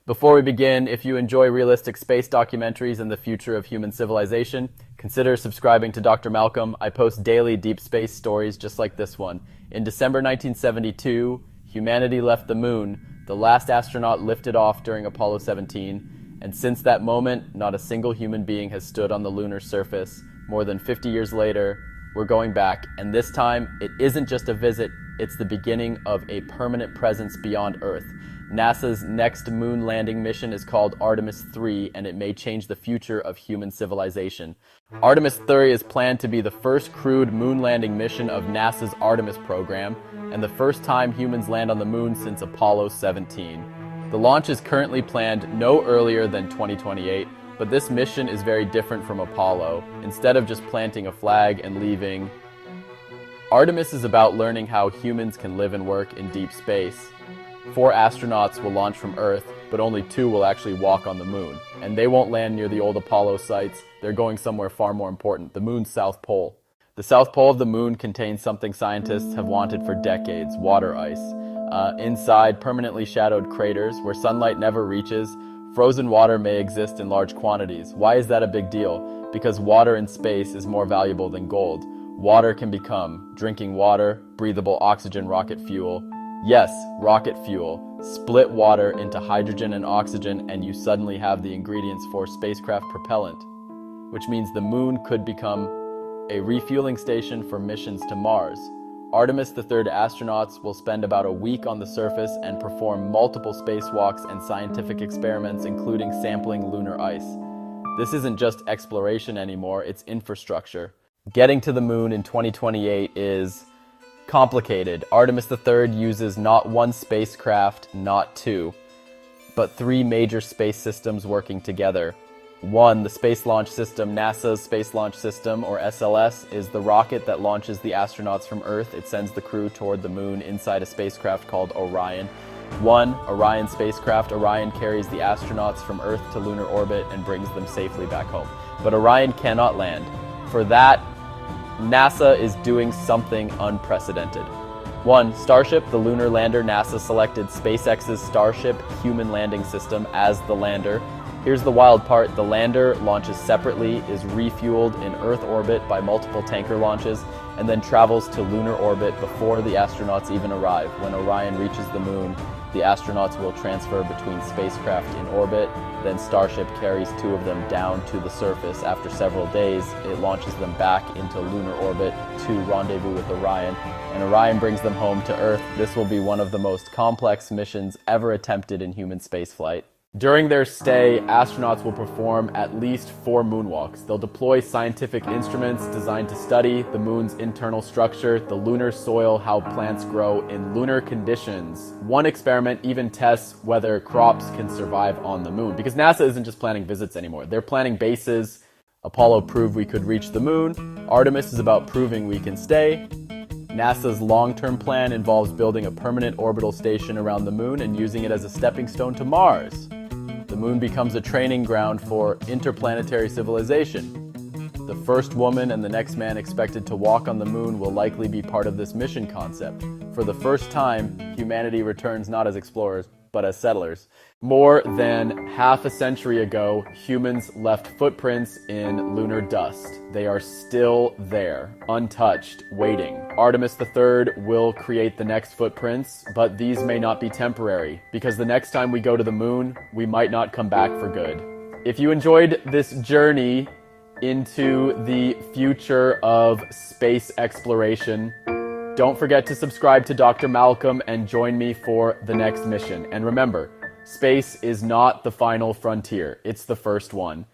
Before we begin, if you enjoy realistic space documentaries and the future of human civilization, consider subscribing to Dr. Malcolm. I post daily deep space stories just like this one. In December 1972, humanity left the moon. The last astronaut lifted off during Apollo 17, and since that moment, not a single human being has stood on the lunar surface. More than 50 years later, we're going back, and this time, it isn't just a visit, it's the beginning of a permanent presence beyond Earth. NASA's next moon landing mission is called Artemis III, and it may change the future of human civilization. Artemis III is planned to be the first crewed moon landing mission of NASA's Artemis program, and the first time humans land on the moon since Apollo 17. The launch is currently planned no earlier than 2028, but this mission is very different from Apollo. Instead of just planting a flag and leaving, Artemis is about learning how humans can live and work in deep space. 4 astronauts will launch from Earth, but only 2 will actually walk on the moon. And they won't land near the old Apollo sites. They're going somewhere far more important, the moon's south pole. The south pole of the moon contains something scientists have wanted for decades: water ice. Inside permanently shadowed craters where sunlight never reaches, frozen water may exist in large quantities. Why is that a big deal? Because water in space is more valuable than gold. Water can become drinking water, breathable oxygen, rocket fuel. Yes, rocket fuel. Split water into hydrogen and oxygen and you suddenly have the ingredients for spacecraft propellant, which means the moon could become a refueling station for missions to Mars. Artemis III astronauts will spend about a week on the surface and perform multiple spacewalks and scientific experiments, including sampling lunar ice. This isn't just exploration anymore, it's infrastructure. Getting to the moon in 2028 is complicated. Artemis III uses not 1 spacecraft, not 2, but 3 major space systems working together. 1, the Space Launch System. NASA's Space Launch System, or SLS, is the rocket that launches the astronauts from Earth. It sends the crew toward the moon inside a spacecraft called Orion. 1, Orion spacecraft. Orion carries the astronauts from Earth to lunar orbit and brings them safely back home. But Orion cannot land. For that, NASA is doing something unprecedented. 1, Starship, the lunar lander. NASA selected SpaceX's Starship human landing system as the lander. Here's the wild part: the lander launches separately, is refueled in Earth orbit by multiple tanker launches, and then travels to lunar orbit before the astronauts even arrive. When Orion reaches the moon, the astronauts will transfer between spacecraft in orbit. Then Starship carries 2 of them down to the surface. After several days, it launches them back into lunar orbit to rendezvous with Orion, and Orion brings them home to Earth. This will be one of the most complex missions ever attempted in human spaceflight. During their stay, astronauts will perform at least 4 moonwalks. They'll deploy scientific instruments designed to study the moon's internal structure, the lunar soil, how plants grow in lunar conditions. One experiment even tests whether crops can survive on the moon, because NASA isn't just planning visits anymore. They're planning bases. Apollo proved we could reach the moon. Artemis is about proving we can stay. NASA's long-term plan involves building a permanent orbital station around the moon and using it as a stepping stone to Mars. The moon becomes a training ground for interplanetary civilization. The first woman and the next man expected to walk on the moon will likely be part of this mission concept. For the first time, humanity returns not as explorers, but as settlers. More than half a century ago, humans left footprints in lunar dust. They are still there, untouched, waiting. Artemis III will create the next footprints, but these may not be temporary, because the next time we go to the moon, we might not come back for good. If you enjoyed this journey into the future of space exploration, don't forget to subscribe to Dr. Malcolm and join me for the next mission. And remember, space is not the final frontier, it's the first one.